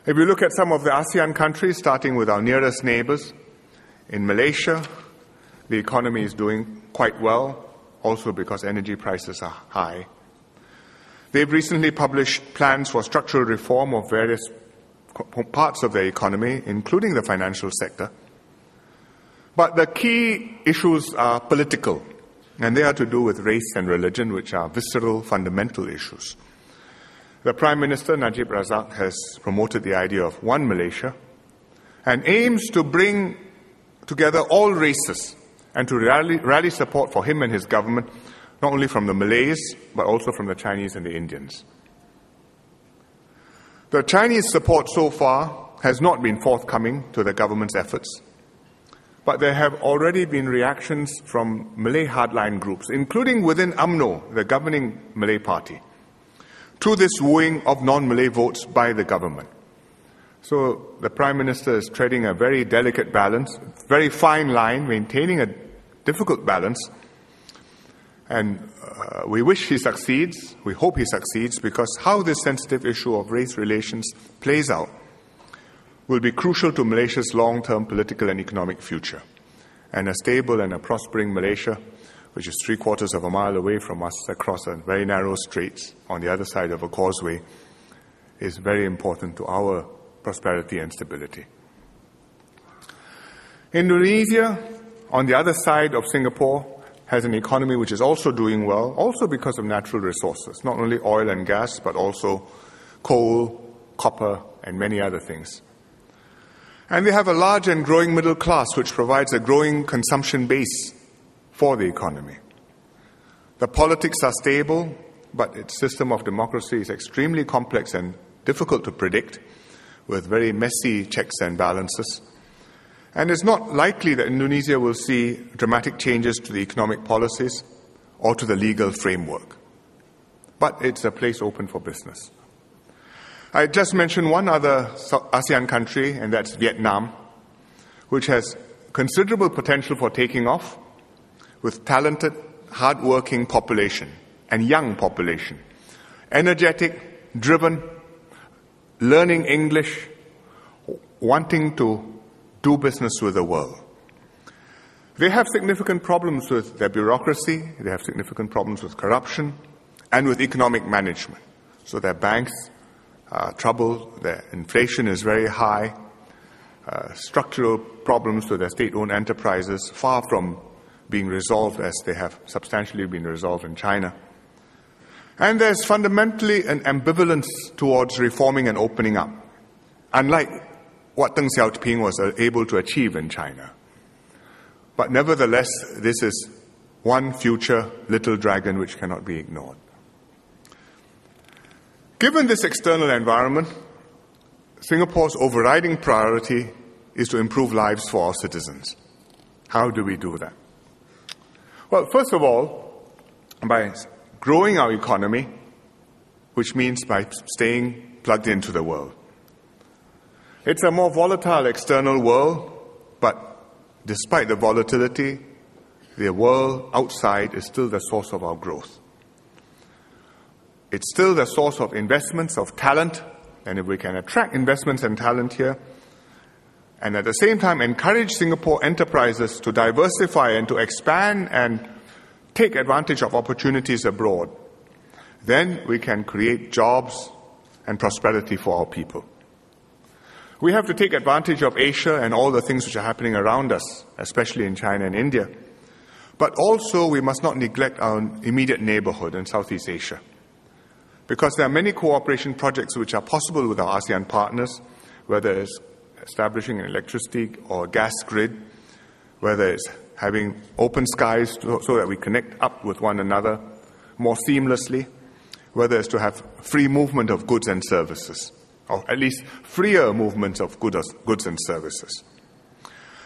If you look at some of the ASEAN countries, starting with our nearest neighbors, in Malaysia, the economy is doing quite well, also because energy prices are high. They've recently published plans for structural reform of various parts of their economy, including the financial sector. But the key issues are political, and they are to do with race and religion, which are visceral, fundamental issues. The Prime Minister, Najib Razak, has promoted the idea of one Malaysia and aims to bring together all races and to rally support for him and his government, not only from the Malays, but also from the Chinese and the Indians. The Chinese support so far has not been forthcoming to the government's efforts, but there have already been reactions from Malay hardline groups, including within UMNO, the governing Malay party, to this wooing of non-Malay votes by the government. So the Prime Minister is treading a very delicate balance, very fine line, maintaining a difficult balance. And we wish he succeeds, we hope he succeeds, because how this sensitive issue of race relations plays out will be crucial to Malaysia's long-term political and economic future. And a stable and a prospering Malaysia, which is 3/4 of a mile away from us across a very narrow straits on the other side of a causeway, is very important to our prosperity and stability. Indonesia, on the other side of Singapore, has an economy which is also doing well, also because of natural resources, not only oil and gas, but also coal, copper, and many other things. And they have a large and growing middle class, which provides a growing consumption base for the economy. The politics are stable, but its system of democracy is extremely complex and difficult to predict, with very messy checks and balances. And it's not likely that Indonesia will see dramatic changes to the economic policies or to the legal framework. But it's a place open for business. I just mentioned one other ASEAN country, and that's Vietnam, which has considerable potential for taking off, with talented, hard-working population and young population, energetic, driven, learning English, wanting to do business with the world. They have significant problems with their bureaucracy, they have significant problems with corruption, and with economic management. So their banks are troubled, their inflation is very high, structural problems with their state-owned enterprises, far from being resolved as they have substantially been resolved in China. And there's fundamentally an ambivalence towards reforming and opening up, unlike what Deng Xiaoping was able to achieve in China. But nevertheless, this is one future little dragon which cannot be ignored. Given this external environment, Singapore's overriding priority is to improve lives for our citizens. How do we do that? Well, first of all, by growing our economy, which means by staying plugged into the world. It's a more volatile external world, but despite the volatility, the world outside is still the source of our growth. It's still the source of investments, of talent, and if we can attract investments and talent here, and at the same time encourage Singapore enterprises to diversify and to expand and take advantage of opportunities abroad, then we can create jobs and prosperity for our people. We have to take advantage of Asia and all the things which are happening around us, especially in China and India. But also we must not neglect our immediate neighborhood in Southeast Asia, because there are many cooperation projects which are possible with our ASEAN partners, whether it's establishing an electricity or gas grid, whether it's having open skies so that we connect up with one another more seamlessly, whether it's to have free movement of goods and services, or at least freer movement of goods and services.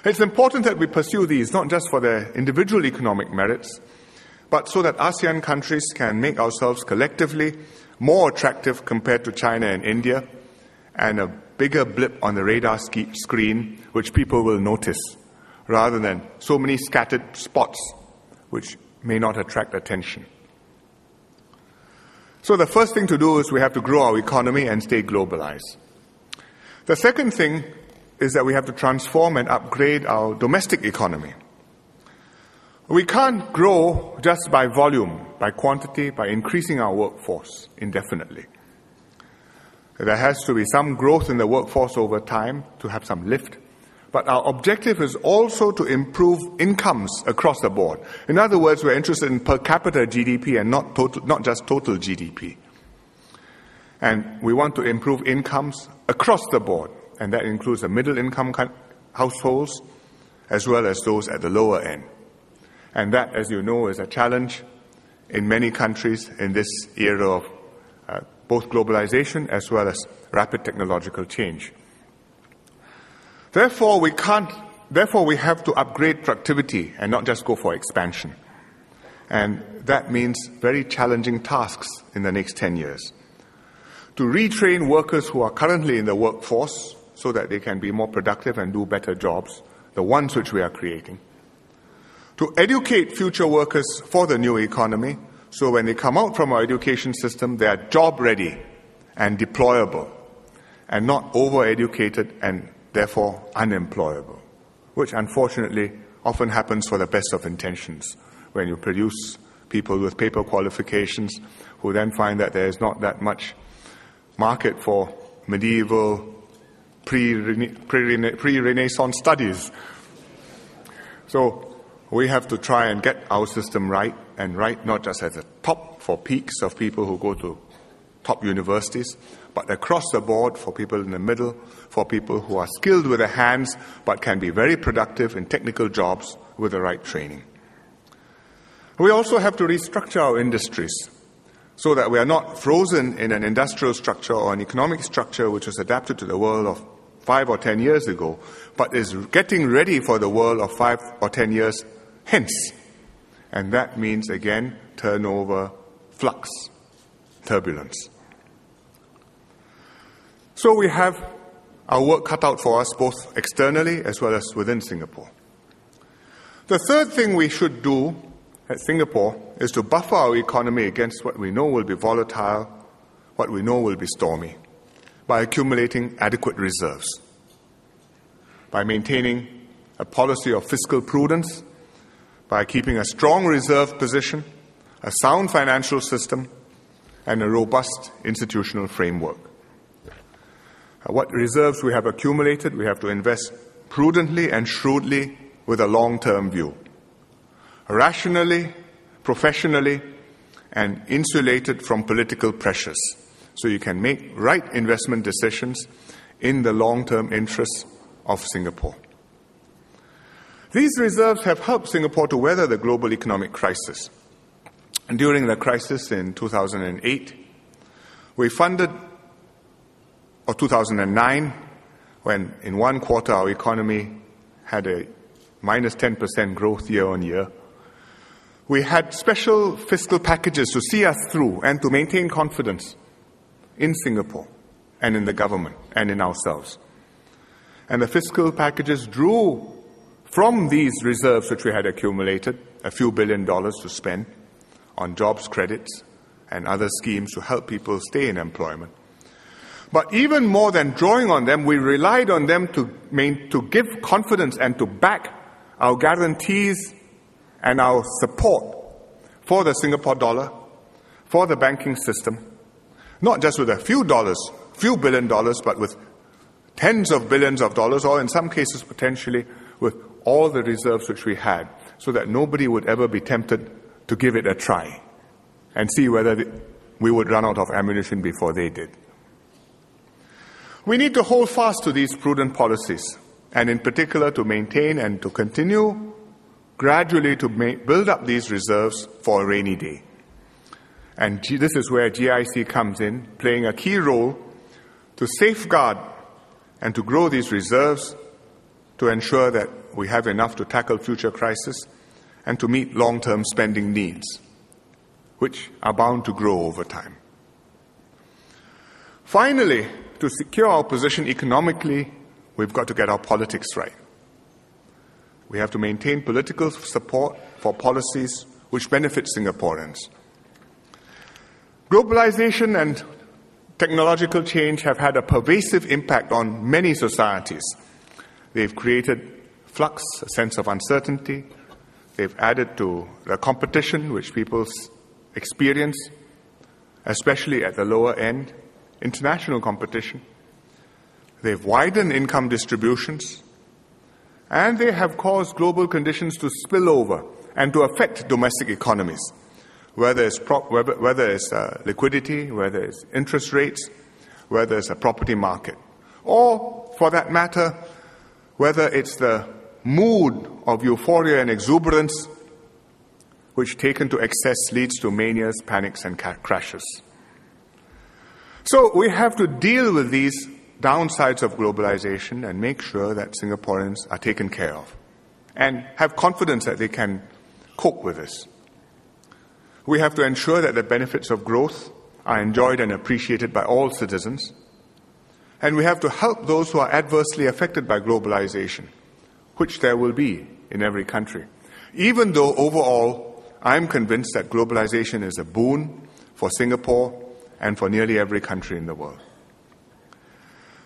It's important that we pursue these, not just for their individual economic merits, but so that ASEAN countries can make ourselves collectively more attractive compared to China and India, and a bigger blip on the radar screen which people will notice, rather than so many scattered spots which may not attract attention. So the first thing to do is we have to grow our economy and stay globalized. The second thing is that we have to transform and upgrade our domestic economy. We can't grow just by volume, by quantity, by increasing our workforce indefinitely. There has to be some growth in the workforce over time to have some lift. But our objective is also to improve incomes across the board. In other words, we're interested in per capita GDP and not just total GDP. And we want to improve incomes across the board, and that includes the middle-income households as well as those at the lower end. And that, as you know, is a challenge in many countries in this era of both globalization as well as rapid technological change. Therefore, we have to upgrade productivity and not just go for expansion. And that means very challenging tasks in the next 10 years. To retrain workers who are currently in the workforce so that they can be more productive and do better jobs, the ones which we are creating. To educate future workers for the new economy, so when they come out from our education system, they are job-ready and deployable, and not over-educated and therefore unemployable, which unfortunately often happens for the best of intentions, when you produce people with paper qualifications who then find that there is not that much market for medieval, pre-Renaissance studies. So we have to try and get our system right, and right not just at the top for peaks of people who go to top universities, but across the board for people in the middle, for people who are skilled with their hands but can be very productive in technical jobs with the right training. We also have to restructure our industries so that we are not frozen in an industrial structure or an economic structure which was adapted to the world of 5 or 10 years ago, but is getting ready for the world of 5 or 10 years hence. And that means, again, turnover, flux, turbulence. So we have our work cut out for us both externally as well as within Singapore. The third thing we should do at Singapore is to buffer our economy against what we know will be volatile, what we know will be stormy, by accumulating adequate reserves, by maintaining a policy of fiscal prudence, by keeping a strong reserve position, a sound financial system, and a robust institutional framework. What reserves we have accumulated, we have to invest prudently and shrewdly with a long-term view, rationally, professionally, and insulated from political pressures, so you can make right investment decisions in the long-term interests of Singapore. These reserves have helped Singapore to weather the global economic crisis. And during the crisis in 2008, we funded, or 2009, when in one quarter our economy had a minus 10% growth year on year, we had special fiscal packages to see us through and to maintain confidence in Singapore and in the government and in ourselves. And the fiscal packages drew from these reserves which we had accumulated a few $1 billion to spend on jobs credits and other schemes to help people stay in employment. But even more than drawing on them, we relied on them to give confidence and to back our guarantees and our support for the Singapore dollar, for the banking system, not just with a few $1 billion, but with tens of billions of dollars, or in some cases potentially with all the reserves which we had, so that nobody would ever be tempted to give it a try and see whether we would run out of ammunition before they did. We need to hold fast to these prudent policies, and in particular to maintain and to continue gradually to build up these reserves for a rainy day. And this is where GIC comes in, playing a key role to safeguard and to grow these reserves to ensure that we have enough to tackle future crises and to meet long-term spending needs, which are bound to grow over time. Finally, to secure our position economically, we've got to get our politics right. We have to maintain political support for policies which benefit Singaporeans. Globalization and technological change have had a pervasive impact on many societies. They've created flux, a sense of uncertainty. They've added to the competition which people experience, especially at the lower end, international competition. They've widened income distributions, and they have caused global conditions to spill over and to affect domestic economies, whether it's liquidity, whether it's interest rates, whether it's a property market, or, for that matter, whether it's the mood of euphoria and exuberance which, taken to excess, leads to manias, panics, and crashes. So we have to deal with these downsides of globalization and make sure that Singaporeans are taken care of and have confidence that they can cope with this. We have to ensure that the benefits of growth are enjoyed and appreciated by all citizens. And we have to help those who are adversely affected by globalization, which there will be in every country. Even though overall, I'm convinced that globalization is a boon for Singapore and for nearly every country in the world.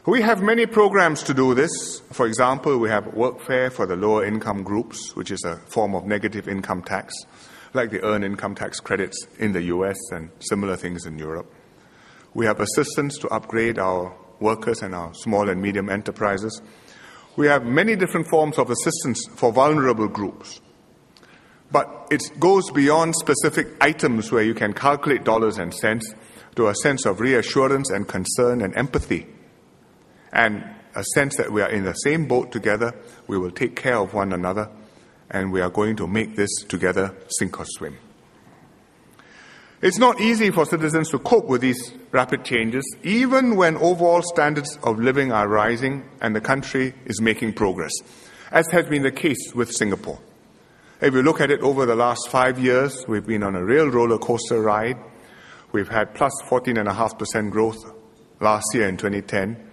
We have many programs to do this. For example, we have workfare for the lower income groups, which is a form of negative income tax, like the earned income tax credits in the US and similar things in Europe. We have assistance to upgrade our workers and our small and medium enterprises. We have many different forms of assistance for vulnerable groups. But it goes beyond specific items where you can calculate dollars and cents to a sense of reassurance and concern and empathy, and a sense that we are in the same boat together, we will take care of one another, and we are going to make this together sink or swim. It's not easy for citizens to cope with these rapid changes, even when overall standards of living are rising and the country is making progress, as has been the case with Singapore. If you look at it over the last 5 years, we've been on a real roller coaster ride. We've had plus 14.5% growth last year in 2010.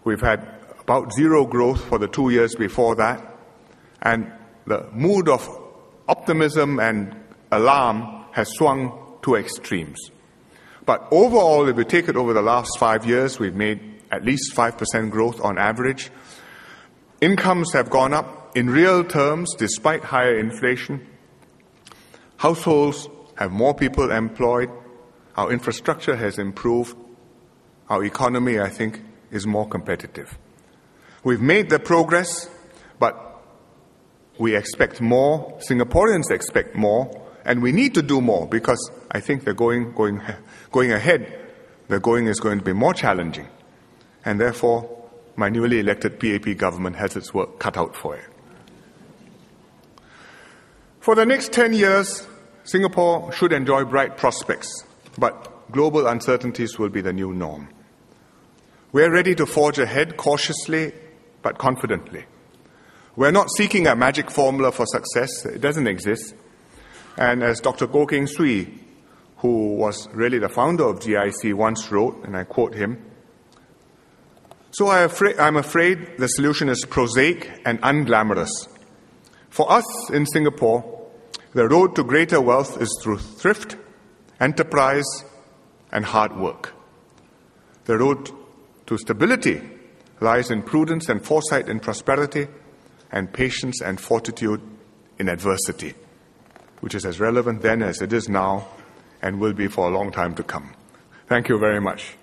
We've had about zero growth for the 2 years before that. And the mood of optimism and alarm has swung to extremes. But overall, if you take it over the last 5 years, we've made at least 5% growth on average. Incomes have gone up in real terms despite higher inflation. Households have more people employed. Our infrastructure has improved. Our economy, I think, is more competitive. We've made the progress, but we expect more. Singaporeans expect more, and we need to do more because I think the going ahead, the going is going to be more challenging, and therefore my newly elected PAP government has its work cut out for it. For the next 10 years, Singapore should enjoy bright prospects, but global uncertainties will be the new norm. We are ready to forge ahead cautiously but confidently. We're not seeking a magic formula for success. It doesn't exist. And as Dr. Goh Keng Swee, who was really the founder of GIC, once wrote, and I quote him, "So I'm afraid the solution is prosaic and unglamorous. For us in Singapore, the road to greater wealth is through thrift, enterprise, and hard work. The road to stability lies in prudence and foresight in prosperity, and patience and fortitude in adversity," which is as relevant then as it is now and will be for a long time to come. Thank you very much.